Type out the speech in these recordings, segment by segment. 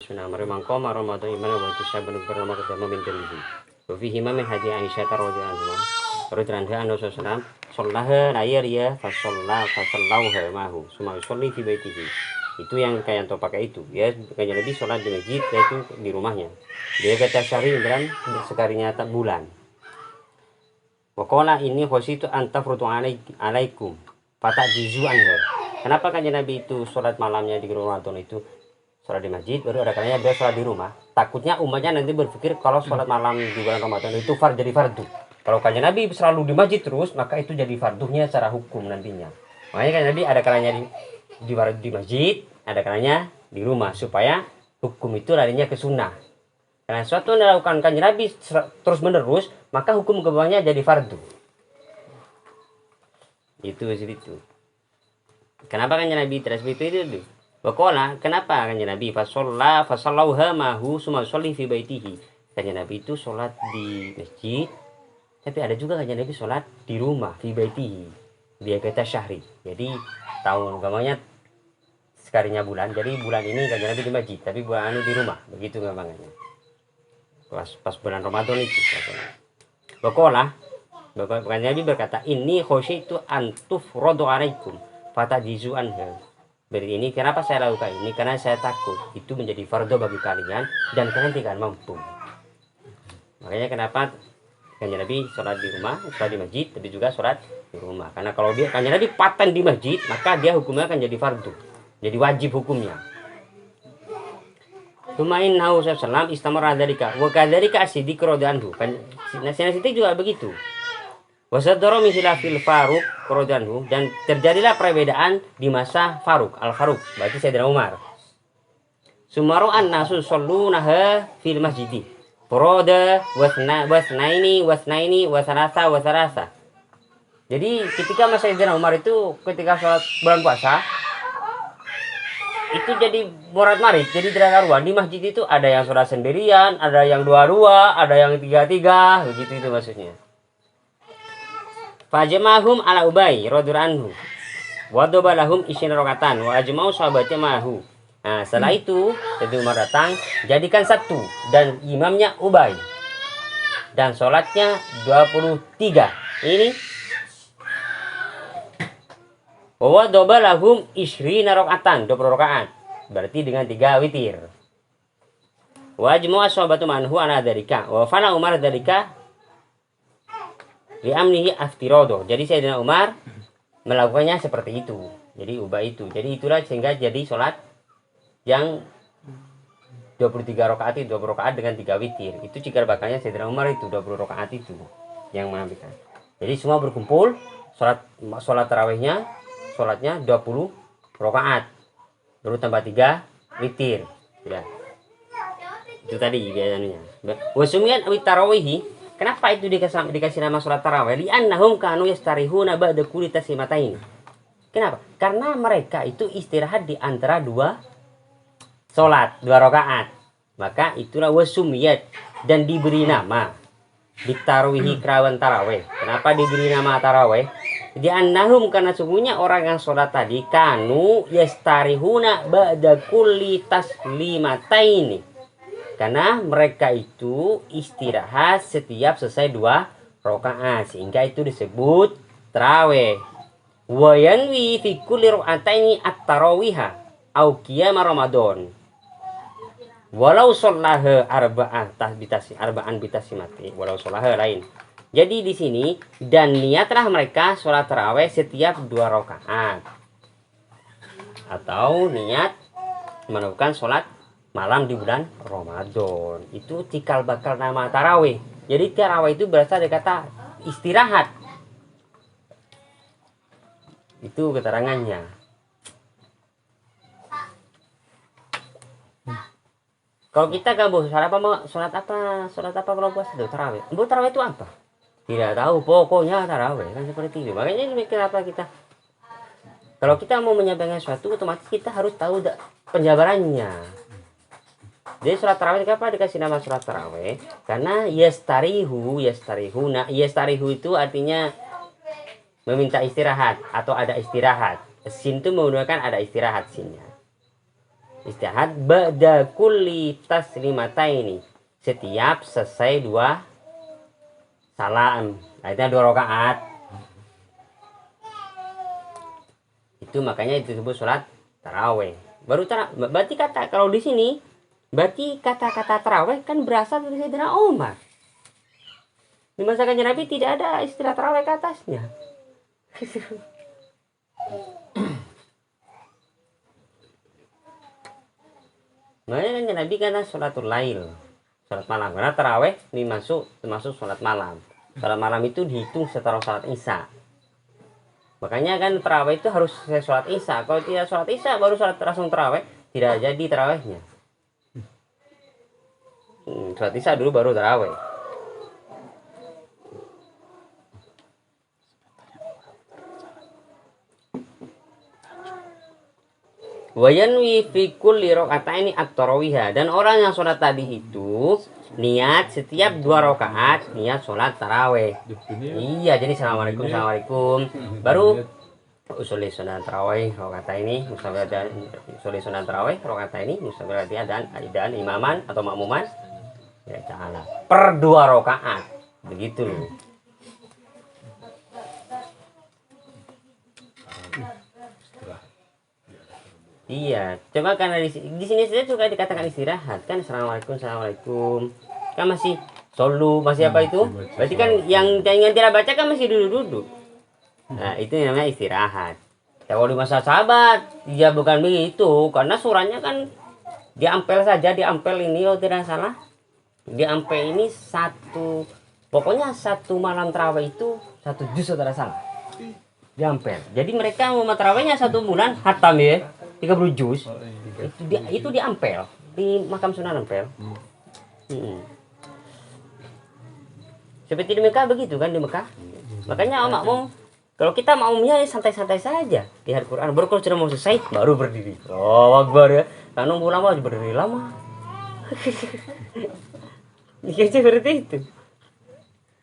sunnah memang koma Ramadan iman wa tisabun bernama kedama min dalili wa fihi ma min hadis Aisyah radhiyallahu anha sallallahu shallaha ya fa sallallahu mahu summa yusalli fi baitihi. Itu yang kayak to pakai itu ya, bukannya lebih sholat di masjid yaitu di rumahnya. Dia kata syari dalam sekalinya tak bulan. Waqala ini khositu antafrutu alaikum fatajizu anha. Kenapa kan Nabi itu sholat malamnya di Ramadan itu sholat di masjid, baru ada kalanya dia sholat di rumah. Takutnya umatnya nanti berpikir kalau sholat malam di bulan Ramadan itu jadi fardu. Kalau kanjeng Nabi selalu di masjid terus, maka itu jadi fardunya secara hukum nantinya. Makanya kanjeng Nabi ada kalanya di masjid, ada kalanya di rumah, supaya hukum itu larinya ke sunnah. Karena suatu yang dilakukan kanjeng Nabi terus menerus, maka hukum ke bawahnya jadi fardu. Itu seperti itu. Kenapa kanjeng Nabi tidak seperti itu? Waqala, kenapa kanjeng Nabi fasallauha mahu summa sholli fi baitihi. Kanjeng Nabi itu sholat di masjid, tapi ada juga kanjeng Nabi sholat di rumah fi baitihi. Dia kata syahri. Jadi tahun gamanya sekalinya bulan. Jadi bulan ini kanjeng Nabi di masjid, tapi bulan anu di rumah. Begitu gampangannya. Pas bulan Ramadan itu. Waqala, kanjeng Nabi berkata, "Inni khosyitu antufradu alaikum fatajizu anha." Berarti ini kenapa saya lakukan ini? Karena saya takut itu menjadi fardu bagi kalian dan kalian tidak mampu. Makanya kenapa kanjeng Nabi sholat di rumah, sholat di masjid, tapi juga sholat di rumah. Karena kalau dia kanjeng Nabi paten di masjid, maka dia hukumnya akan jadi fardu, jadi wajib hukumnya. Tumain nahu sallam istamara dzalika wa kadzalika as-siddiq radhiyallahu anhu. Nasihat Siddiq juga begitu. Wasadoro misilah fil Faruq radhiyallahu, dan terjadilah perbedaan di masa Faruq, Al-Faruq, berarti Sayyidina Umar. Sumaru an-nasu sallunaha fil masjidi. Furada wasnaini wasarasa. Jadi ketika masa Sayyidina Umar itu ketika sholat bulan puasa itu jadi morat-marit, jadi tidak karuan. Di masjid itu ada yang sholat sendirian, ada yang dua-dua, ada yang tiga-tiga, begitu itu maksudnya. Fajamahum ala Ubay radhiyallahu anhu wa dabalahum isyin rakatan wa ajma'u sahabatnya mahu. Nah, setelah itu Sayyidina Umar datang, jadikan satu dan imamnya Ubay. Dan sholatnya 23. Ini wa dabalahum isyrina rakatan, 20 rakaat. Berarti dengan 3 witir. Wa ajma'u sahabatu manhu ala dzalika wa fala Umar dzalika li'amnihi aftirodo. Jadi Sayyidina Umar melakukannya seperti itu. Jadi ubah itu. Jadi itulah sehingga jadi sholat yang 23 rakaat itu 20 rakaat dengan 3 witir. Itu cikal bakalnya Sayyidina Umar itu 20 rakaat itu yang mengambilkan. Jadi semua berkumpul sholat tarawihnya, sholatnya 20 rakaat. Baru tambah 3 witir. Ya. Itu tadi biasanya. Wasumian awit tarawihi. Kenapa itu dikasih nama sholat tarawih? Li'annahum kanu yastarihuna ba'da kulli taslimatain. Kenapa? Karena mereka itu istirahat di antara 2 sholat, 2 rakaat. Maka itulah wasumiyat, dan diberi nama ditaruhi kerawan tarawih. Kenapa diberi nama tarawih? Li'annahum, karena sungguhnya orang yang sholat tadi kanu yastarihuna ba'da kulli taslimatain. Karena mereka itu istirahat setiap selesai 2 rakaat, sehingga itu disebut tarawih. Wa yanwi fi kulli rak'ataini at-tarawiha au qiyam Ramadan. Walau shallaha arba'an bitasimati, walau shallaha lain. Jadi di sini dan niatlah mereka sholat tarawih setiap 2 rakaat. Atau niat melakukan sholat malam di bulan Ramadan. Itu cikal bakal nama tarawih. Jadi tarawih itu berasal dari kata istirahat. Itu keterangannya. Kalau kita gabung sholat apa kalau puasa itu tarawih. Tarawih itu apa? Tidak tahu, pokoknya tarawih kan seperti itu. Makanya kenapa kita kalau kita mau menyampaikan sesuatu, otomatis kita harus tahu penjabarannya. Jadi sholat tarawih kenapa dikasih nama sholat tarawih? Karena yastarihu itu artinya meminta istirahat atau ada istirahat. Sin itu menggunakan ada istirahat sinnya. istirahat ba'da kulli taslimataini, setiap selesai 2 salam. Nah, itu 2 rakaat. Itu makanya itu disebut sholat taraweh. Berarti kata kalau di sini berarti kata-kata taraweh kan berasal dari Sayyidina Umar. Di masa kanjeng Nabi tidak ada istilah taraweh ke atasnya. Makanya kanjeng Nabi kata sholatul lail, sholat malam. Karena taraweh ini termasuk sholat malam. Sholat malam itu dihitung setelah sholat isya. Makanya kan taraweh itu harus selesai sholat isya. Kalau tidak sholat isya baru sholat langsung taraweh, tidak jadi tarawehnya. Sholat isya dulu baru taraweh. Wayanwi fi kulli raka'ataini at-tarawih, dan orang yang sholat tadi itu niat setiap 2 rakaat niat sholat taraweh. Iya, jadi assalamualaikum baru usuli sunat tarawih raka'ataini musabirati adaan imaman atau makmuman ya ta'ala per 2 rakaat begitu loh. Iya, coba karena di sini saja juga dikatakan istirahat kan, assalamualaikum kan masih solu, masih apa itu? Berarti kan yang tidak baca kan masih duduk-duduk. Nah, itu namanya istirahat. Ya, kalau di masa sahabat ya bukan begitu, karena surahnya kan diampel saja, diampel ini oh tidak salah. Diampel ini pokoknya satu malam tarawih itu 1 juz tidak salah. Diampel. Jadi mereka mau tarawihnya 1 bulan hatam ya. 30 juz itu diampel di makam Sunan Ampel. Seperti di Mekah begitu kan, di Mekah. Makanya makmum kalau kita makmumnya santai-santai saja di Al-Quran, baru kalau sudah mau selesai baru berdiri. Oh Akbar ya, karena ulama harus berdiri lama. Ya seperti itu.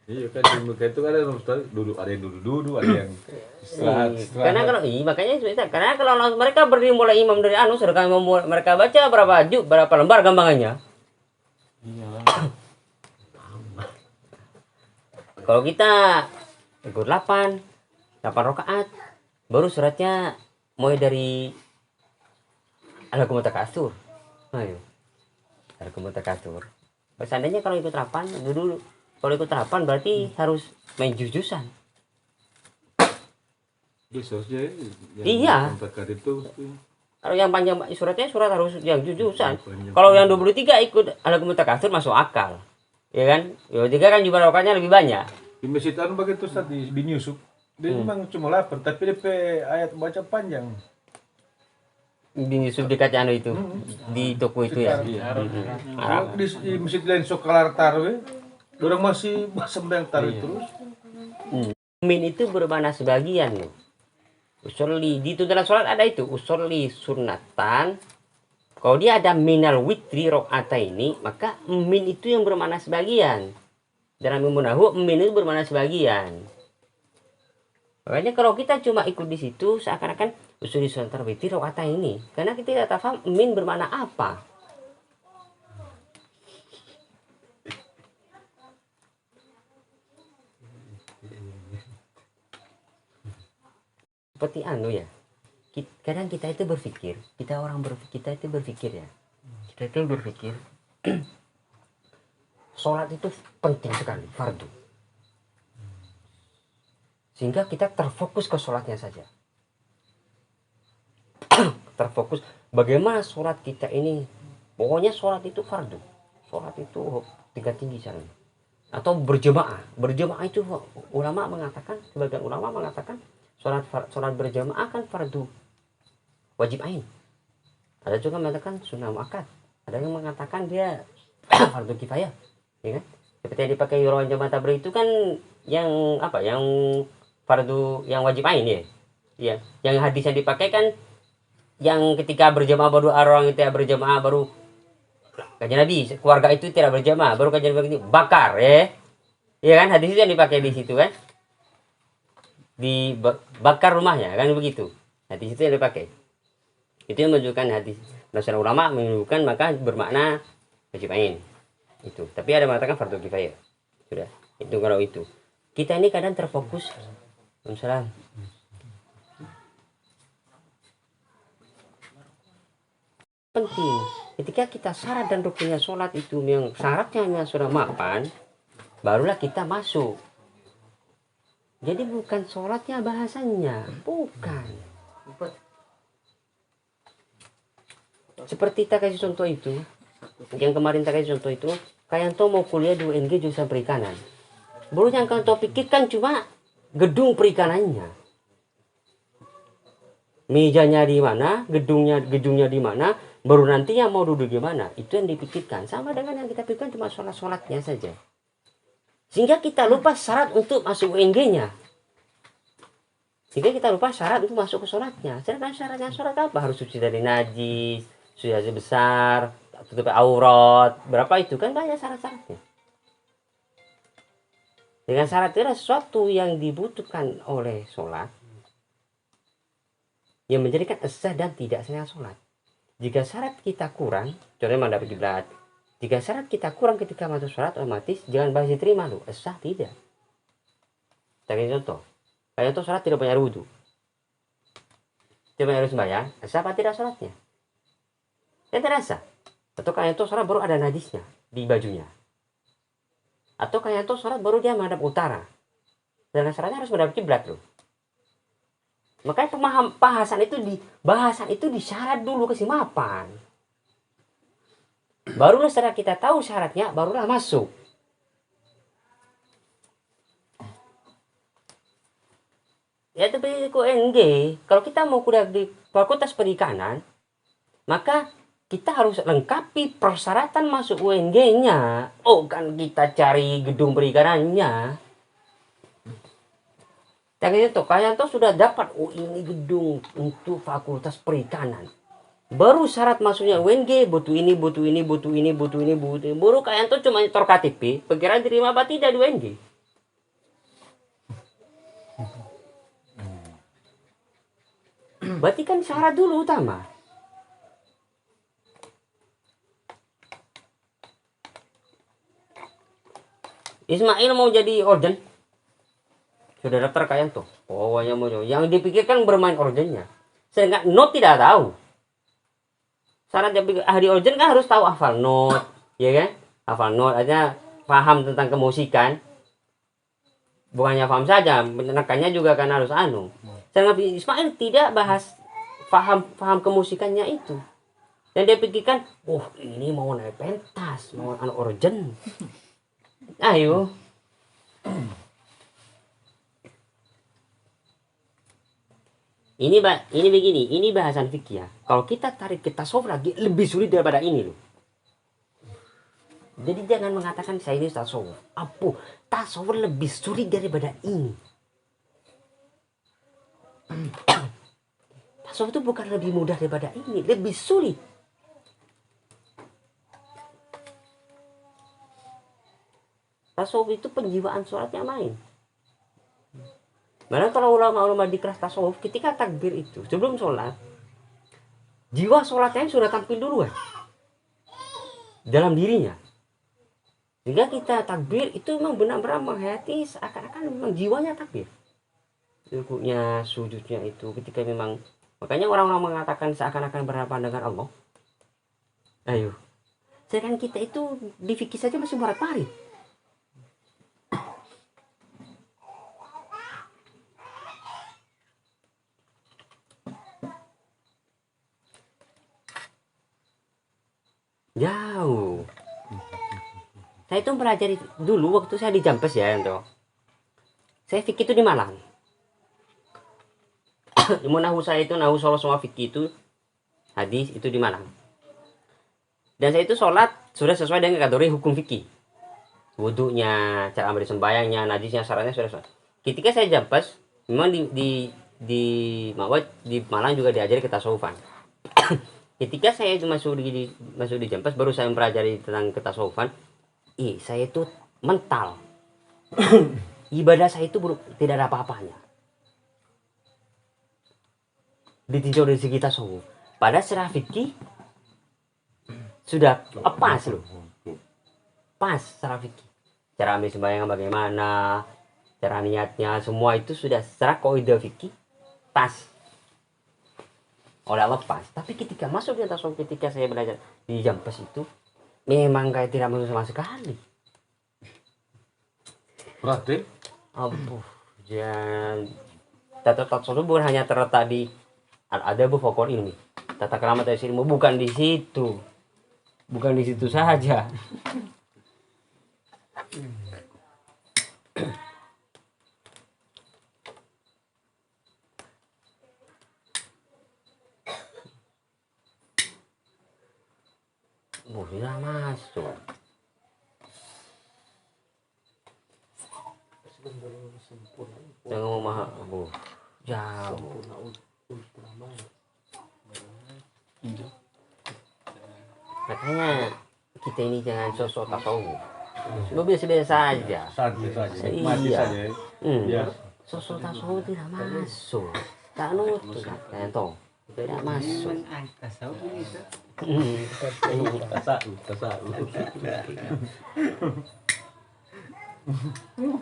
Iya kan di Mekah itu kan ada yang duduk, ada yang istirahat. Karena kalau karena kalau mereka berdiri mulai imam dari sudah kan mereka baca berapa lembar gampangannya. Iya. Kalau kita ikut 8 rakaat baru suratnya mulai dari Al-Hakumut Takasur. Ayo. Al-Hakumut Takasur. Seandainya kalau ikut 8 dulu. Kalau ikut 8 berarti harus main juz-juzan. Iya. Itu. Kalau yang panjang suratnya harus yang juz-juzan. Kalau yang 23 ikut Al-Hakumut Takasur masuk akal. Ya kan? 23 kan jumlah rakaatnya lebih banyak. Di masjid begitu saat di Yusuf. Dia memang cuma 8 tapi dia ayat baca panjang. Di Yusuf dekat itu. Di toko itu ya. Di masjid lain Sokalar Tarwe. Orang masih sembahyang tarawih terus. Min itu bermakna sebagian nih. Usolli di tuntunan sholat ada itu usolli sunatan. Kalau dia ada minal witri rokaata ini, maka min itu yang bermakna sebagian. Dalam Munahu min itu bermakna sebagian. Makanya kalau kita cuma ikut di situ seakan-akan usolli sunatan witri rokaata ini, karena kita tidak tahu min bermakna apa. Seperti ya, kadang kita itu berpikir, kita itu berpikir sholat itu penting sekali, fardu, sehingga kita terfokus ke sholatnya saja. Terfokus bagaimana sholat kita ini, pokoknya sholat itu fardu, sholat itu tingkat tinggi caranya, atau berjamaah itu sebagian ulama mengatakan sholat berjamaah kan fardu wajib ain. Ada juga mengatakan sunnah muakkad. Ada yang mengatakan dia fardu kifayah, ya kan? Seperti yang dipakai orang jamaah tabligh itu kan yang yang fardu yang wajib ain ya. Ya, yang hadis yang dipakai kan yang ketika berjamaah baru orang itu berjamaah baru kajian Nabi, keluarga itu tidak berjamaah baru kajian Nabi bakar ya. Iya kan, hadis itu yang dipakai di situ kan. Dibakar rumahnya kan begitu. Hadis itu yang dipakai. Itu yang menunjukkan hadis. Dasar ulama menyebutkan maka bermakna wajib ain itu, tapi ada mengatakan fardu kifayah. Sudah itu kalau itu kita ini kadang terfokus. Waalaikumsalam. Penting ketika kita syarat dan rukunnya sholat itu yang syaratnya sudah mapan, barulah kita masuk. Jadi bukan sholatnya bahasanya, bukan. Seperti tak kasih contoh itu, yang kemarin tak kasih contoh itu, Kayanto mau kuliah di UNG jurusan perikanan. Baru yang Kayanto pikirkan cuma gedung perikanannya, mejanya di mana, gedungnya di mana, baru nanti yang mau duduk gimana, itu yang dipikirkan. Sama dengan yang kita pikirkan cuma sholatnya saja, sehingga kita lupa syarat untuk masuk UNG-nya. Sehingga kita lupa syarat untuk masuk ke sholatnya. Sedangkan syaratnya sholat apa? Harus suci dari najis, suci besar, tutup aurat, berapa itu kan banyak syarat-syaratnya. Dengan syarat itu adalah sesuatu yang dibutuhkan oleh sholat, yang menjadikan sah dan tidak sahnya sholat. Jika syarat kita kurang, contohnya menghadap kiblat. Jika syarat kita kurang ketika masuk sholat, otomatis jangan bahas diterima loh, sah tidak. Kita kasih contoh. Kayak itu sholat tidak punya wudhu, tidak harus sembahyang, sah apa tidak sholatnya? Ya tidak sah. Atau kayak itu sholat baru ada najisnya di bajunya. Atau kayak itu sholat baru dia menghadap utara. Dan syaratnya harus menghadap kiblat loh. Makanya bahasan itu disyarat dulu kesimapan. Barulah setelah kita tahu syaratnya, barulah masuk. Ya tapi UNG, kalau kita mau kuliah di Fakultas Perikanan, maka kita harus lengkapi persyaratan masuk UNG-nya. Oh kan kita cari gedung perikanannya. Kayak itu sudah dapat, oh ini gedung untuk Fakultas Perikanan. Baru syarat masuknya UNG, butuh ini. Baru kayak itu cuma nyetor KTP, perkiraan terima apa tidak di UNG. Berarti kan syarat dulu utama. Ismail mau jadi organ, sudah daftar kayak tuh. Pokoknya mau yang dipikirkan bermain organnya. Sehingga not tidak tahu. Syarat ahli organ kan harus tahu hafal not, ya kan? Hafal not aja, paham tentang kemusikan. Bukannya paham saja, menekannya juga kan harus anu. Sehingga Ismail tidak bahas paham kemusikannya itu. Dan dia pikirkan, oh ini mau naik pentas, mau anu organ. Ayo. Ini begini, ini bahasan fikih ya. Kalau kita tarik ke tasawuf lagi lebih sulit daripada ini loh. Jadi jangan mengatakan saya ini tasawuf. Apa? Tasawuf lebih sulit daripada ini. Tasawuf itu bukan lebih mudah daripada ini, lebih sulit. Tasawuf itu penjiwaan sholatnya main. Malah kalau ulama-ulama di kelas tasawuf ketika takbir itu sebelum sholat, jiwa sholatnya sudah tampil duluan dalam dirinya. Sehingga kita takbir itu memang benar-benar menghayati seakan-akan memang jiwanya takbir. Rukuknya, sujudnya itu ketika memang, makanya orang-orang mengatakan seakan-akan berhadapan dengan Allah. Ayo. Sedangkan kita itu di fikih saja masih murat-marit. Jauh. Saya itu mempelajari dulu waktu saya di Jampes ya, Ento. Saya fikih itu di Malang. Ilmu nahu saya itu nahu solo semua fikih itu hadis itu di Malang. Dan saya itu sholat sudah sesuai dengan kategori hukum fikih. Wudunya, cara ambil sembayangnya, najisnya, syaratnya sudah sesuai. Ketika saya Jampes, memang di Malang juga diajari ketasawufan. Ketika saya itu masuk di Jampes, baru saya mempelajari tentang ketasawufan. Saya itu mental. Ibadah saya itu tidak ada apa-apanya. Ditinjau dari segi tasawuf. Pada secara fikih, sudah pas loh, pas secara fikih. Cara ambil sembahyang bagaimana, cara niatnya, semua itu sudah secara kaidah fikih pas oleh Allah pas. Tapi ketika masuk di tasawuf, ketika saya belajar di Jampes itu memang kayak tidak masuk sama sekali. Berarti jangan tata tasawuf bukan hanya terletak di al-adab fokor ilmi, tata krama dan ilmu, bukan di situ, bukan di situ saja. Tidak masuk. Jangan maha, jauh. Makanya kita ini jangan sosok tasawuf. Lu biasa-biasa saja. santai saja, Iya. mati saja. Ya. Sosok tasawuf tidak masuk. Tak nutut, kan toh. Tidak masuk.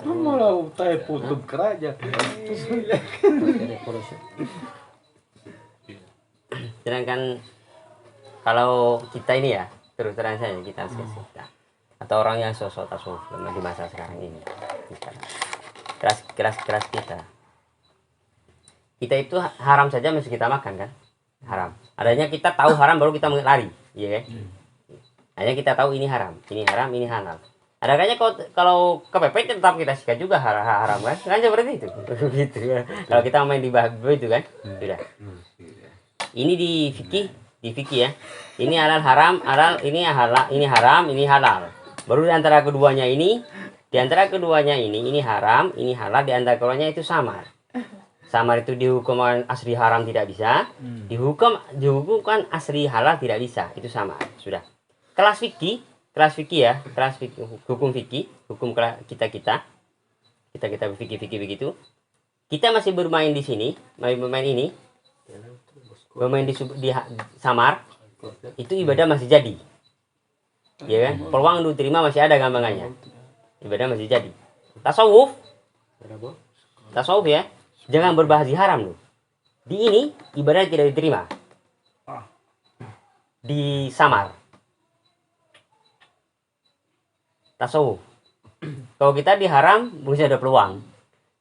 Malah utai putum kerajaan. Sedangkan kalau kita ini ya, terus terang saja kita kita atau orang yang sosok tasawuf di masa sekarang ini, keras kita itu haram saja mesti kita makan kan, haram. Adanya kita tahu haram baru kita lari, iya kan? Hanya kita tahu ini haram, ini halal. Ada kayaknya kalau kepepet tetap kita sikat juga haram kan? Kan seperti itu, gitu kan? Kalau kita main di bahagia itu kan, sudah. Ini di fikih ya. Ini halal, ini halal, ini haram, ini halal. Baru di antara keduanya ini haram, ini halal, di antara keduanya itu samar. Samar itu dihukum asli haram tidak bisa, dihukumkan asli halal tidak bisa, itu samar. Sudah. Kelas fikih ya, hukum fikih, kita fikih begitu. Kita masih bermain di sini, bermain ini. Bermain di samar, itu ibadah masih jadi. Ya kan? Peluang diterima masih ada gampangannya. Ibadah masih jadi. Tasawuf ya, jangan berbahas di haram loh. Di ini ibadah tidak diterima. Di samar. Tasawuf. Kalau kita di haram masih ada peluang.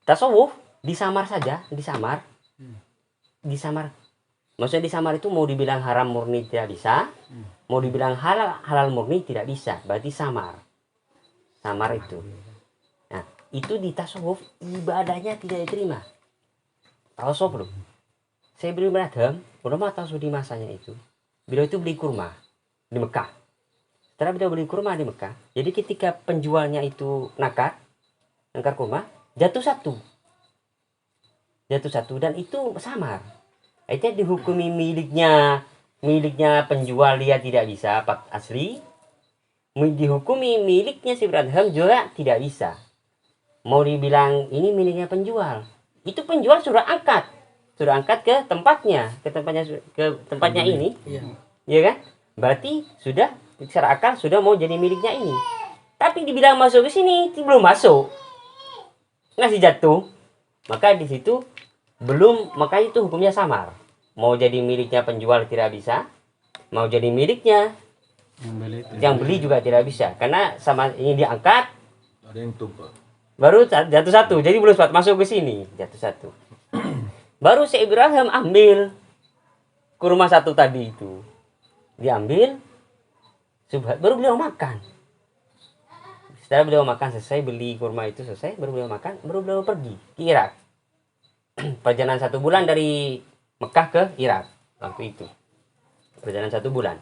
Tasawuf di samar saja, di samar. Maksudnya di samar itu mau dibilang haram murni tidak bisa, mau dibilang halal murni tidak bisa, berarti samar itu. Nah itu di tasawuf ibadahnya tidak diterima. Tasawuf loh. Saya beri madham, ulama tasawuf di masanya itu, beliau itu beli kurma di Mekah. Setelah beliau beli kurma di Mekah, jadi ketika penjualnya itu nakar kurma, jatuh satu dan itu samar. Itu dihukumi miliknya penjual dia tidak bisa asli, dihukumi miliknya si Bradham juga tidak bisa. Mau dibilang ini miliknya penjual, itu penjual sudah angkat ke tempatnya ini, ya kan? Berarti sudah secara akal sudah mau jadi miliknya ini. Tapi dibilang masuk ke sini belum masuk, ngasih jatuh, maka di situ maka itu hukumnya samar. Mau jadi miliknya penjual tidak bisa, mau jadi miliknya yang beli juga tidak bisa, karena sama ini diangkat Ada yang tumpah. baru jatuh satu, jadi belum sempat masuk ke sini, jatuh satu. Baru si Ibrahim ambil kurma satu tadi itu, diambil, baru beliau makan. Setelah beliau makan selesai, beli kurma itu selesai, baru beliau makan, baru beliau pergi ke Irak. Perjalanan 1 bulan dari Mekah ke Irak waktu itu, perjalanan 1 bulan.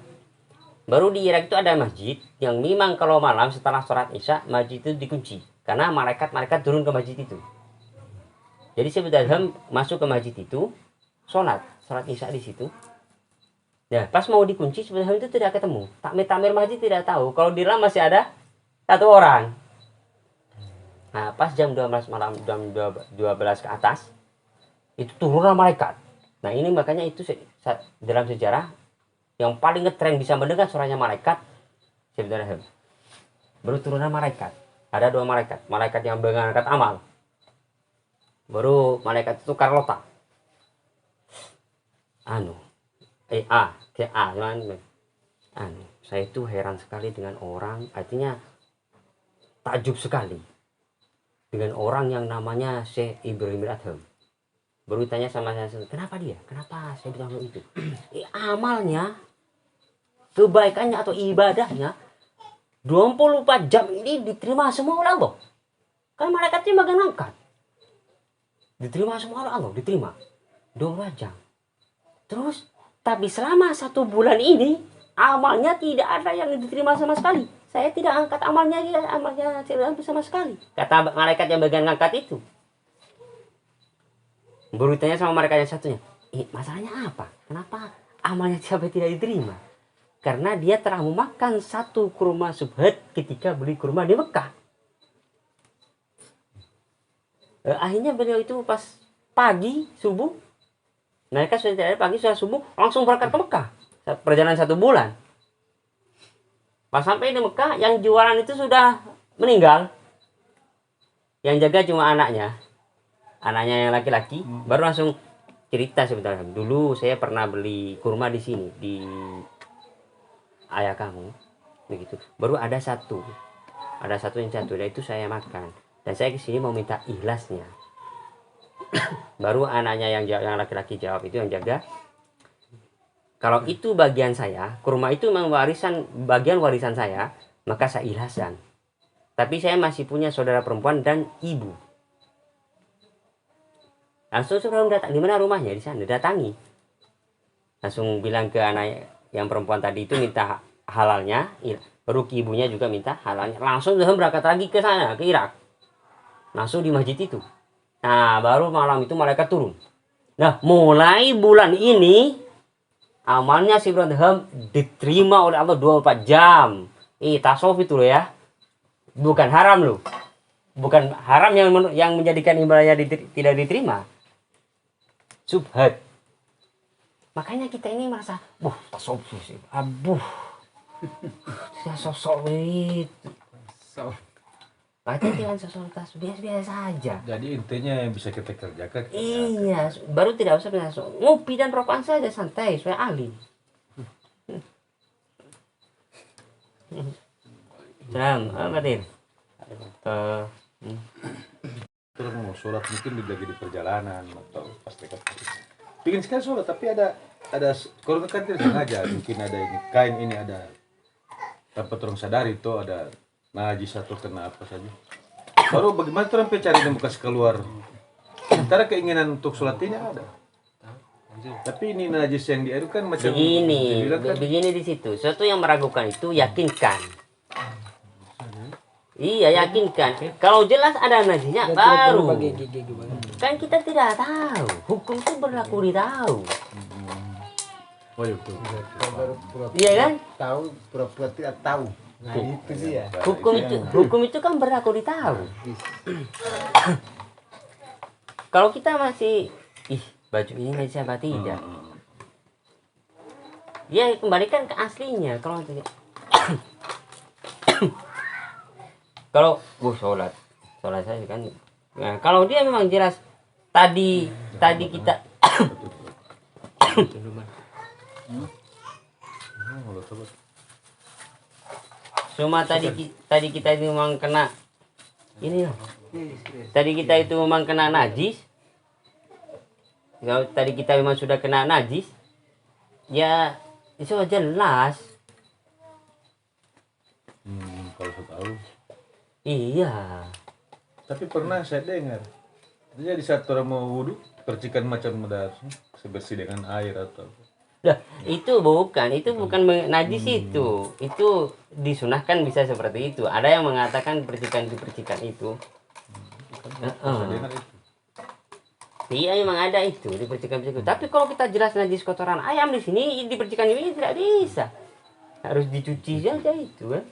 Baru di Irak itu ada masjid yang memang kalau malam setelah sholat isya masjid itu dikunci karena malaikat turun ke masjid itu. Jadi sebetulnya masuk ke masjid itu sholat isya di situ. Ya pas mau dikunci sebetulnya itu tidak ketemu. Takmir masjid tidak tahu kalau di dalam masih ada 1 orang. Nah pas jam 12 malam, jam 12 ke atas itu turunlah malaikat. Nah ini makanya itu dalam sejarah yang paling ngetrend bisa mendengar suaranya malaikat, sebenarnya baru turunan malaikat. Ada 2 malaikat, malaikat yang mengangkat amal, baru malaikat itu Karlota. Saya itu heran sekali dengan orang, artinya takjub sekali dengan orang yang namanya Syekh Ibrahim Adham. Baru tanya sama saya, kenapa dia? Kenapa saya bilang itu? Amalnya, kebaikannya atau ibadahnya 24 jam ini diterima semua oleh Allah. Kan malaikatnya bagian angkat. Diterima semua oleh Allah, diterima 24 jam. Terus, tapi selama 1 bulan ini, amalnya tidak ada yang diterima sama sekali. Saya tidak angkat amalnya tidak sama sekali. Kata malaikat yang bagian angkat itu. Baru tanya sama mereka yang satunya, masalahnya apa? Kenapa amalnya sampai tidak diterima? Karena dia telah memakan 1 kurma subhat ketika beli kurma di Mekah. Akhirnya beliau itu pas pagi subuh, mereka sudah tidak ada pagi, sudah subuh langsung berangkat ke Mekah. Perjalanan 1 bulan. Pas sampai di Mekah, yang jualan itu sudah meninggal. Yang jaga cuma anaknya yang laki-laki. Baru langsung cerita sebentar, dulu saya pernah beli kurma di sini di ayah kamu, begitu. Baru ada satu yang jatuh, dan itu saya makan, dan saya kesini mau minta ikhlasnya. Baru anaknya yang laki-laki jawab, itu yang jaga, kalau itu bagian saya, kurma itu memang bagian warisan saya, maka saya ikhlaskan. Tapi saya masih punya saudara perempuan dan ibu. Langsung sebelum datang, di mana rumahnya? Di sana, datangi. Langsung bilang ke anak yang perempuan tadi itu minta halalnya, baru ke ibunya juga minta halalnya. Langsung berangkat lagi ke sana, ke Irak. Langsung di masjid itu. Nah, baru malam itu malaikat turun. Nah, mulai bulan ini, amalnya si Ibrahim diterima oleh Allah 24 jam. Tasawuf itu loh ya. Bukan haram loh. Bukan haram yang menjadikan ibadahnya tidak diterima. Subhat. Makanya kita ini merasa, tasawuf sih. Saya sosok itu. Padahal dengan sosok biasa saja. Jadi intinya yang bisa kita kerjakan. Iya, baru tidak usah ngopi dan rokokan saja santai, supaya ahli. Salam, Madir. Terus mau sholat mungkin lagi di perjalanan atau pas dekat. Pingin sekali sholat tapi ada kalau kan tidak sengaja, mungkin ada ini kain ini ada tanpa terus sadari itu ada najis atau kena apa saja. Baru bagaimana orang cari dan bekas keluar. Sementara keinginan untuk sholat ini ada. Tapi ini najis yang di air kan macam begini di situ. Sesuatu yang meragukan itu yakinkan. Iya, yakinkan. Kalau jelas ada najisnya baru. Kan kita tidak tahu. Hukum itu berlaku di tahu. Oh iya betul. Iya kan? Tahu pura-pura tidak tahu. Nah itu dia. Hukum itu kan berlaku di tahu. Kalau kita masih baju ini nggak bisa tidak. Ya kembalikan ke aslinya. Kalau sholat saya kan, nah, kalau dia memang jelas tadi kita cuma tadi kita itu memang kena ini loh. Tadi kita itu memang kena najis. Kalau tadi kita memang sudah kena najis, ya itu jelas. Kalau saya tahu. Iya. Tapi pernah saya dengar, jadi saat orang mau wudhu, percikan macam ada sebersih dengan air atau. Nah, itu bukan najis itu. Itu disunahkan bisa seperti itu. Ada yang mengatakan percikan itu. Iya memang ada itu dipercikan. Tapi kalau kita jelas najis kotoran ayam di sini dipercikan ini tidak bisa. Harus dicuci saja itu kan.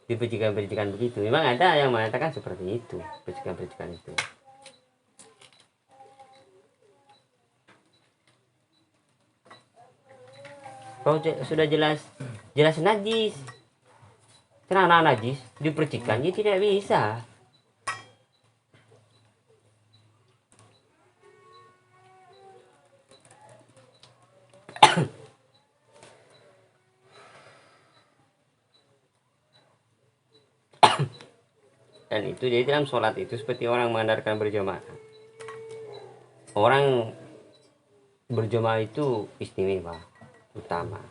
Dipercikan begitu. Memang ada yang mengatakan seperti itu, percikan itu. Kalau sudah jelas najis, karena najis dipercikan jadi tidak bisa. Dan itu jadi dalam sholat itu seperti orang mengandalkan berjamaah. Orang berjamaah itu istimewa, utama.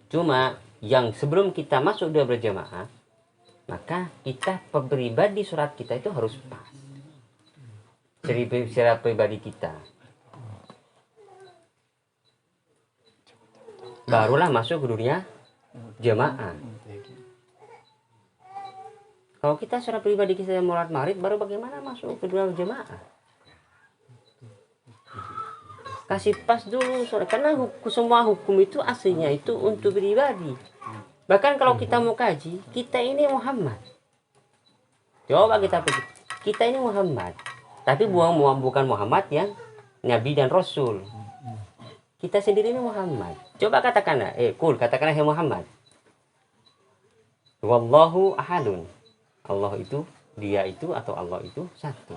Cuma yang sebelum kita masuk dia berjamaah, maka kita pribadi sholat kita itu harus pas. Secara pribadi kita. Barulah masuk ke dunia jamaah. Kalau kita secara pribadi kita sholat maghrib, baru bagaimana masuk ke dunia jamaah? Kasih pas dulu, karena semua hukum itu aslinya itu untuk pribadi. Bahkan kalau kita mau kaji, kita ini Muhammad. Coba kita pikir, kita ini Muhammad, tapi bukan Muhammad yang Nabi dan Rasul. Kita sendiri ini Muhammad. Coba katakanlah, katakanlah ya Muhammad. Wallahu ahadun. Allah itu, dia itu atau Allah itu satu.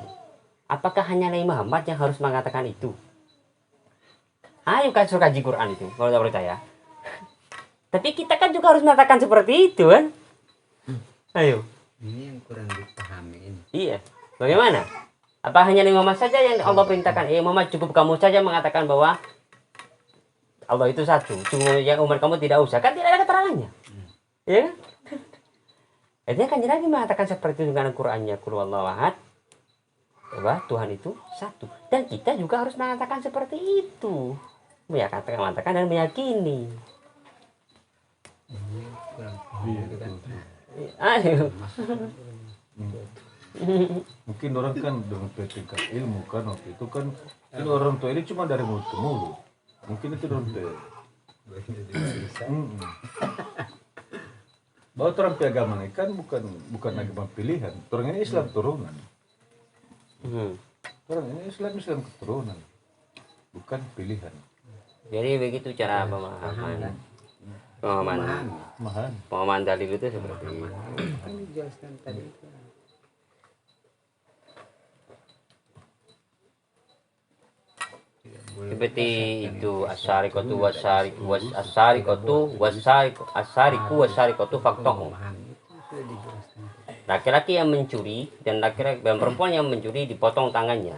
Apakah hanya Nabi Muhammad yang harus mengatakan itu? Ayo kan suruh kaji Quran itu, kalau tidak percaya. Tapi kita kan juga harus mengatakan seperti itu kan? Ayo. Ini yang kurang dipahami ini. Iya. Bagaimana? Apa hanya Nabi Muhammad saja yang Allah perintahkan? Muhammad, cukup kamu saja mengatakan bahwa Allah itu satu. Cuma yang umat kamu tidak usah. Kan tidak ada keterangannya. Iya kan? Artinya kan lagi mengatakan seperti itu dengan Al-Qur'annya, Qul huwallahu ahad, bahwa Tuhan itu satu. Dan kita juga harus mengatakan seperti itu. Mengatakan dan meyakini. Ayo. Mungkin orang kan dengan tingkat ilmu kan waktu itu kan ini orang tua ini cuma dari mulut ke mulut. Mungkin itu orang tua. Bahwa orang agama ini kan bukan agama pilihan. Orang ini Islam turunan. Orang ini Islam keturunan, bukan pilihan. Jadi begitu cara pemahaman dalil itu seperti itu. Kan dijelaskan tadi itu. Seperti itu asarikatu faktohum. Laki-laki yang mencuri dan perempuan yang mencuri dipotong tangannya.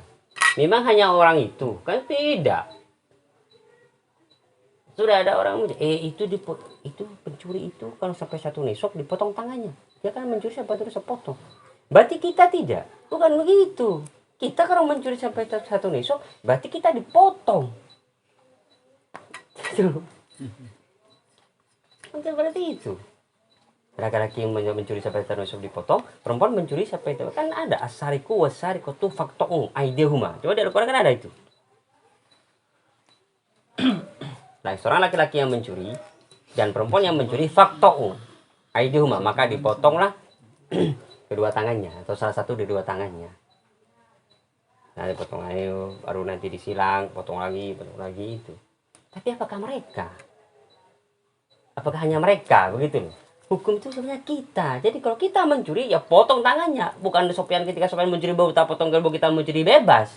Memang hanya orang itu kan tidak. Sudah ada orang itu pencuri itu kalau sampai satu nisok dipotong tangannya. Dia kan mencuri sampai terus sepotong. Berarti kita tidak. Bukan begitu. Kita kalau mencuri sampai satu nisok, berarti kita dipotong. Gitu. Mungkin berarti itu. Laki-laki yang mencuri sampai satu nisok dipotong, perempuan mencuri sampai itu. Kan ada asariku wasarikotu fakto'u aidehuma. Coba di Al-Quran kan ada itu. Nah, seorang laki-laki yang mencuri dan perempuan yang mencuri fakto'u aidehuma, maka dipotonglah kedua tangannya atau salah satu dari dua tangannya. Nah, dipotong ayo, baru nanti disilang, potong lagi itu. Tapi apakah mereka? Apakah hanya mereka begitu loh? Hukum itu sebenarnya kita. Jadi kalau kita mencuri ya potong tangannya, bukan ketika Sofyan mencuri baru kita potong kalau kita mencuri bebas.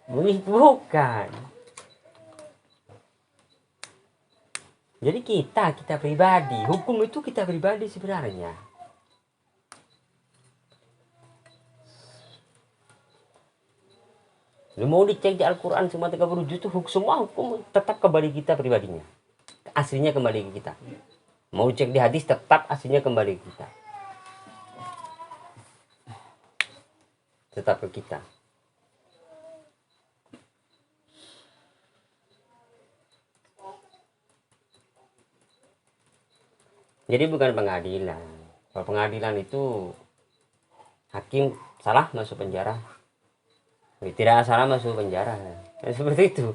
Bukan. Jadi kita pribadi, hukum itu kita pribadi sebenarnya. Mau dicek di Al-Quran semua 30 juz itu semua hukum tetap kembali kita pribadinya. Aslinya kembali ke kita. Mau cek di hadis tetap aslinya kembali ke kita. Tetap ke kita. Jadi bukan pengadilan. Kalau pengadilan itu hakim salah masuk penjara. Tidak salah masuk penjara. Seperti itu.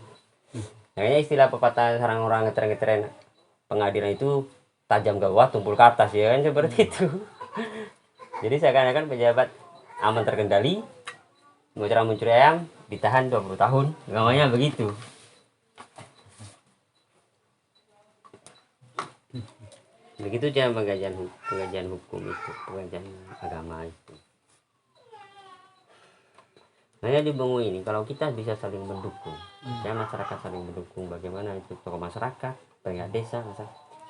Makanya istilah pepatah sarang orang ngetren pengadilan itu tajam ke bawah tumpul ke atas ya kan seperti itu. Jadi seakan-akan pejabat aman terkendali, mau cara mencuri ayam ditahan 20 tahun. Namanya begitu. Begitu cara pengajian hukum itu, pengajian agama itu. Hanya di Bongo ini kalau kita bisa saling mendukung, ya masyarakat saling mendukung, bagaimana itu tokoh masyarakat, perangkat desa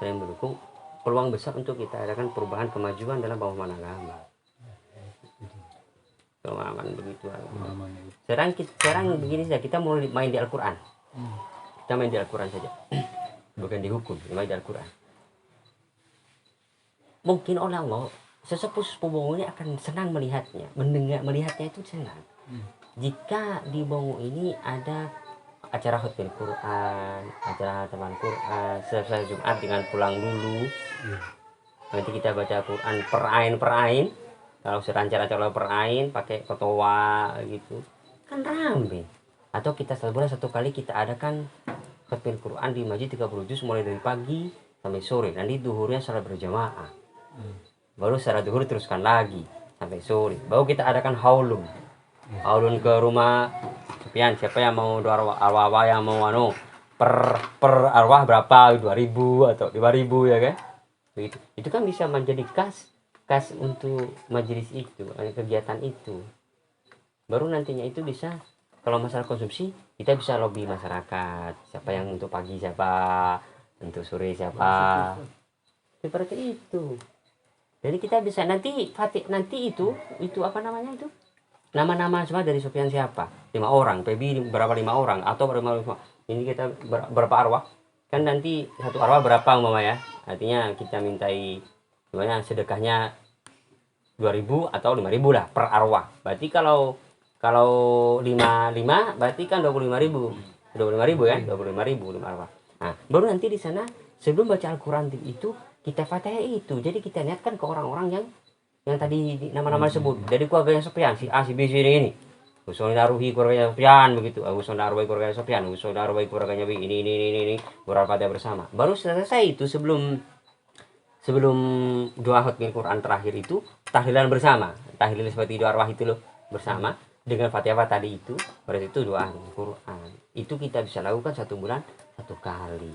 saling mendukung, peluang besar untuk kita adakan perubahan kemajuan dalam pemahaman agama. Pemahaman begitu. Sekarang begini saja, kita mulai main di Al-Quran. Kita main di Al-Quran saja, bukan di hukum, main di Al-Quran. Mungkin oleh Allah sesepuh Bongo ini akan senang melihatnya, melihatnya itu senang. Jika di Bongo ini ada acara khutbah Quran, acara teman Quran, selesai Jumat dengan pulang dulu, nanti kita baca Quran per ain, kalau serancar-acara per ain pakai kotowa gitu, kan rame. Atau kita sebulan satu kali kita adakan khutbah Quran di masjid 30 juz mulai dari pagi sampai sore, nanti duhurnya salat berjamaah, baru salat duhur teruskan lagi sampai sore, baru kita adakan haulun ke rumah Sopian, siapa yang mau arwah yang mau per arwah berapa, 2.000 atau 5.000 ya kan, begitu. Itu kan bisa menjadi kas untuk majelis itu, kegiatan itu. Baru nantinya itu bisa, kalau masalah konsumsi kita bisa lobby masyarakat, siapa yang untuk pagi, siapa untuk sore, siapa seperti itu. Jadi kita bisa nanti itu apa namanya itu, nama-nama semua dari Sopian siapa, 5 orang, Pebi berapa 5 orang atau berapa, ini kita berapa arwah kan, nanti satu arwah berapa umpamanya ya, artinya kita mintai gimana sedekahnya 2.000 atau 5.000 lah per arwah. Berarti kalau 5 berarti kan 25.000 ya, 25.000 5 arwah. Nah baru nanti di sana sebelum baca Al-Quran itu kita fatihah itu, jadi kita niatkan ke orang-orang yang tadi nama-nama disebut dari keluarganya Sopian, si A, si B, si D ini. Usul Naruhi keluarganya Sopian begitu, Usul Naruhi keluarganya Sopian, Usul Naruhi keluarganya B, ini berfatihah bersama. Baru selesai itu sebelum doa khutbah Quran terakhir itu tahlilan bersama, tahlil seperti doa arwah itu loh bersama dengan fatihah tadi itu, baru itu doa Quran. Itu kita bisa lakukan 1 bulan 1 kali.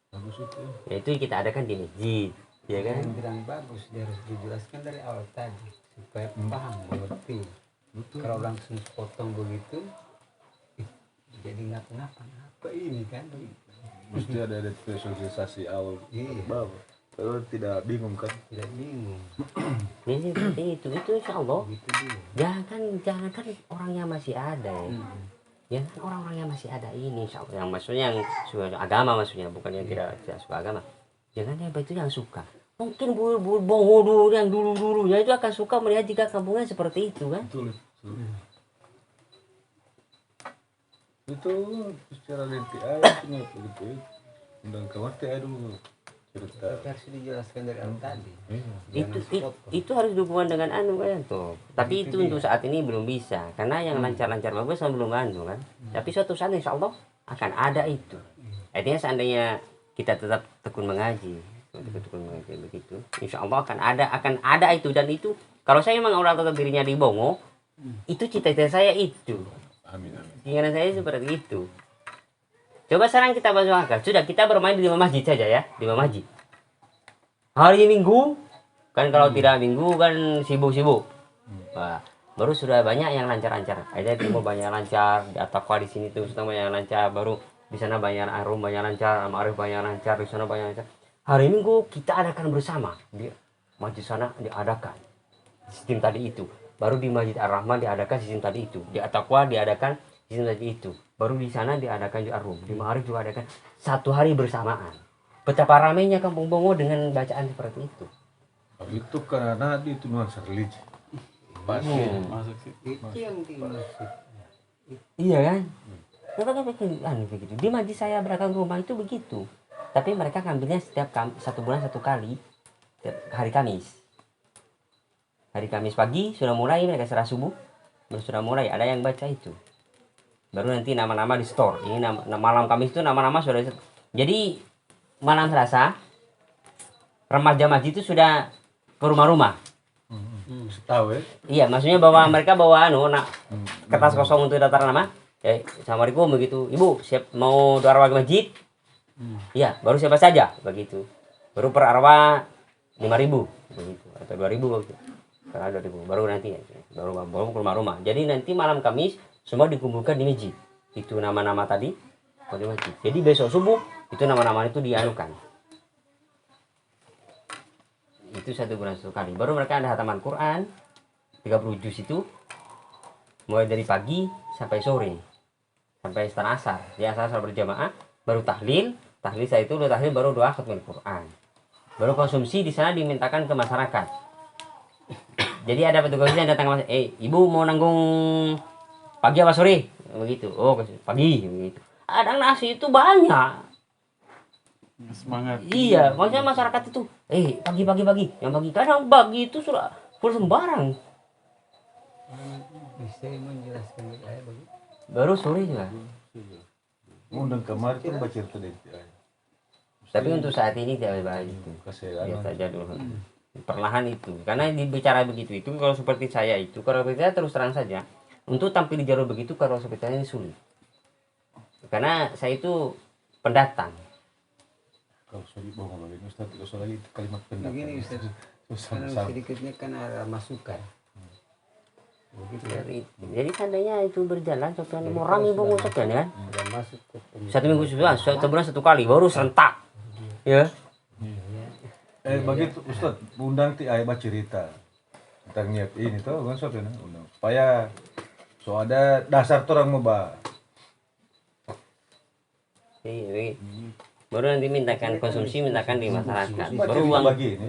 Bagus itu. Ya, itu kita adakan di masjid. Ya kan? Yang bilang bagus, dia harus dijelaskan dari awal tadi supaya paham, mengerti. Kalau langsung potong begitu, jadi nggak kenapa ini kan? Mesti ada sosialisasi awal. Iya. Kalau tidak bingung kan? Tidak bingung. Ini seperti itu insya Allah. Gitu dia. Jangan kan orangnya masih ada ya. Jangan orang-orang yang masih ada ini insya Allah. Yang maksudnya yang suka agama, maksudnya bukan yang tidak suka agama. Jangan yang itu yang suka. Mungkin Bongo dulu yang dulu-dulunya itu akan suka melihat jika kampungnya seperti itu kan. Betul. Itu secara rinci aja punya begitu. Undang kawan teh dulu cerita. Harus dijelaskan dari awal tadi. Itu harus dukungan dengan kan tuh. Tapi itu untuk saat ini belum bisa karena yang lancar-lancar bagus belum kan. Tapi suatu saat insya Allah akan ada itu. Artinya seandainya kita tetap tekun mengaji begitu, insya Allah akan ada itu. Dan itu kalau saya memang orang tetap dirinya di Bongo, itu cita-cita saya itu. Amin. Keinginan saya seperti itu. Coba sekarang kita masuk akal. Sudah kita bermain di 5 masjid saja ya, di 5 masjid. Hari Minggu kan, kalau tidak Minggu kan sibuk-sibuk. Nah, baru sudah banyak yang lancar-lancar. Ada timur banyak lancar, di Atakwa di sini tuh sudah banyak lancar, baru di sana banyak Arum banyak lancar, Amarif banyak lancar, di sana banyak lancar. Hari Minggu kita adakan bersama di masjid sana, diadakan sistem tadi itu. Baru di Masjid Ar-Rahman diadakan sistem tadi itu, di At-Taqwa diadakan sistem tadi itu, baru di sana diadakan di Arum, di Ma'arif juga adakan 1 hari bersamaan. Betapa ramainya Kampung Bongo dengan bacaan seperti itu. Itu karena itu nuansa religi. Pasti masuk sih. Itu yang dimaksud. Iya kan? Begitu. Di masjid saya belakang rumah itu begitu. Tapi mereka ngambilnya setiap 1 bulan 1 kali, hari Kamis. Hari Kamis pagi sudah mulai mereka serah subuh, sudah mulai ada yang baca itu. Baru nanti nama-nama di store. Ini malam Kamis itu nama-nama sudah. Jadi malam Selasa remaja masjid itu sudah ke rumah-rumah. Tahu ya? Iya, maksudnya mereka bawa kertas kosong untuk daftar nama. Assalamualaikum begitu. Ibu, siap mau doa warga masjid? Iya, baru siapa saja begitu. baru per arwah 5.000 begitu atau 2.000 waktu karena 2.000 baru nanti baru ke rumah-rumah. Jadi nanti malam Kamis semua dikumpulkan di masjid, itu nama-nama tadi di masjid. Jadi besok subuh itu nama-nama itu dianukan, itu 1 bulan 1 kali. Baru mereka ada hataman Quran 30 juz itu mulai dari pagi sampai sore sampai setengah asar. Di asar berjamaah, baru tahlil saya itu udah tahlil baru doa khatmul Quran. Baru konsumsi di sana dimintakan ke masyarakat. Jadi ada petugas yang datang ke masyarakat, ibu mau nanggung pagi apa sore? Begitu. Oh pagi begitu. Ada nasi itu banyak. Semangat. Iya, maksudnya masyarakat itu pagi. Yang pagi kadang pagi itu sudah full sembarang. Bisa menjelaskan saya begitu. Baru sore juga. Undang kemarin tuh baca cerita dari Tapi untuk saat ini tidak baik itu. Biasa saja dulu. Perlahan itu. Karena dibicara begitu itu kalau seperti saya itu, kalau saya terus terang saja, untuk tampil di jalur begitu kalau seperti saya ini sulit. Karena saya itu pendatang. Kalau sudah bohong lagi Ustaz, kalau soal itu kalimat pendatang. Begini Ustaz, kan sedikitnya kan ada masukan. Jadi seandainya itu berjalan sampai orang ibu ngucapkan kan Sudah masuk ke 1 minggu sudah, 1 bulan 1 kali baru serentak ya. Begitu Ustaz, undang ti ayah baca cerita tentang niat ini tuh kan Ustaz ya, undang supaya so ada dasar orang mau bah. Iya, baru nanti mintakan konsumsi, mintakan di masyarakat. Baca Baru cerita uang bagi ini.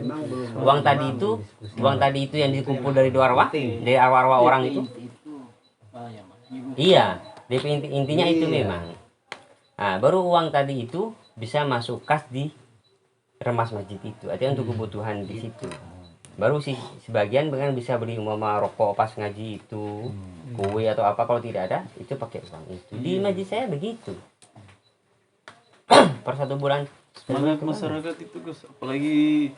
uang tadi itu yang dikumpul dari dua arwah, dari arwah orang itu. Iya, intinya itu memang. Nah, baru uang tadi itu bisa masuk kas di remas masjid itu. Artinya untuk kebutuhan di situ. Baru sih sebagian bahkan bisa beli umpama rokok pas ngaji itu, kue atau apa, kalau tidak ada itu pakai uang itu. Di masjid saya begitu. Per 1 bulan. Semangat masyarakat itu Gus, apalagi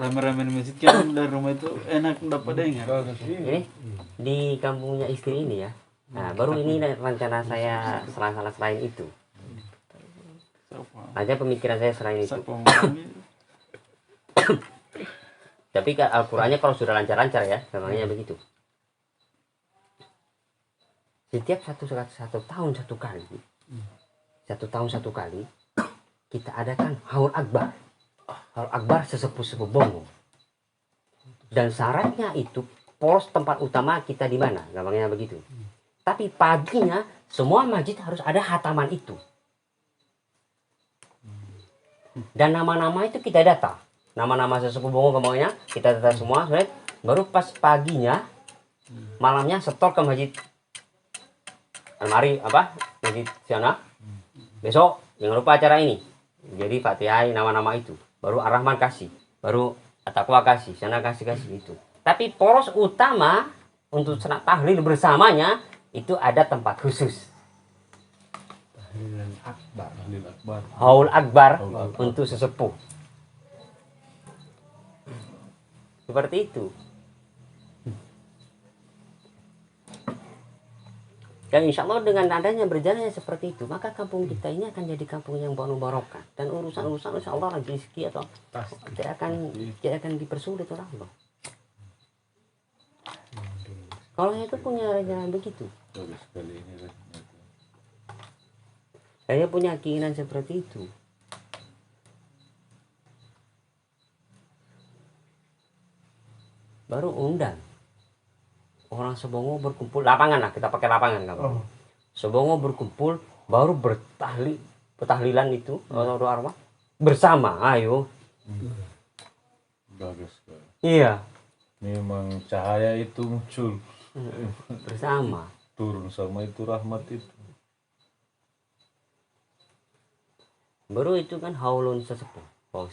rame-rame di masjid kan dari rumah itu enak dapat dengar. Ini di kampungnya istri ini ya. Nah, baru ini rencana saya selain itu. Aja pemikiran saya selain itu. Tapi Al-Qur'annya kalau sudah lancar-lancar ya, memangnya begitu. Setiap satu tahun satu kali. 1 tahun 1 kali kita adakan haul akbar. Haul akbar sesepuh Bongo. Dan syaratnya itu pos tempat utama kita di mana, gampangnya begitu. Tapi paginya semua masjid harus ada hataman itu. Dan nama-nama itu kita data. Nama-nama sesepuh Bongo gampangnya kita data semua, baru pas paginya malamnya setor ke masjid almari masjid sana. Besok jangan lupa acara ini. Jadi Fatihah nama-nama itu. Baru Ar-Rahman kasih. Baru At-Taqwa kasih. Sana kasih itu. Tapi poros utama untuk senat tahlil bersamanya itu ada tempat khusus. tahlilan akbar. Haul akbar untuk sesepuh. Seperti itu. Dan insya Allah dengan adanya berjalannya seperti itu, maka kampung kita ini akan jadi kampung yang penuh barokah. Dan urusan-urusan insya Allah rezeki atau tidak akan dipersulit oleh Allah. Kalau itu punya rencana begitu, saya punya keinginan seperti itu. Baru undang orang Sebongo berkumpul, lapangan lah, kita pakai lapangan kan. Sebongo berkumpul baru bertahlilan itu atau doa arwah bersama, ayo. Bagus sekali. Iya, Memang cahaya itu muncul bersama. turun sama itu rahmat itu. Baru itu kan haulun sesepuh,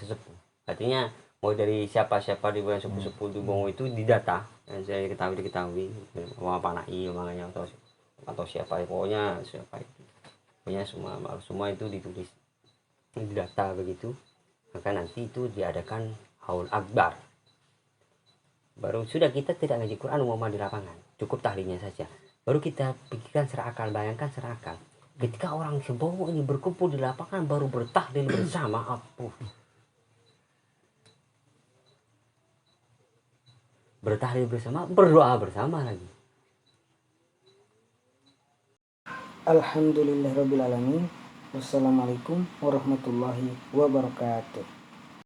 sesepuh. Artinya mau dari siapa-siapa di bulan sepuh-sepuh di Bongo itu didata, yang saya diketahui mau apa makanya atau siapa, pokoknya siapa itu, pokoknya semua itu ditulis, didata begitu. Maka nanti itu diadakan haul akbar. Baru sudah kita tidak ngaji Quran umum di lapangan, cukup tahlilnya saja. Baru kita pikirkan secara akal, bayangkan secara akal. Ketika orang Sebongo ini berkumpul di lapangan baru bertahlil bersama, bertahlil bersama, berdoa bersama lagi. Alhamdulillahirabbil alamin. Wassalamualaikum warahmatullahi wabarakatuh.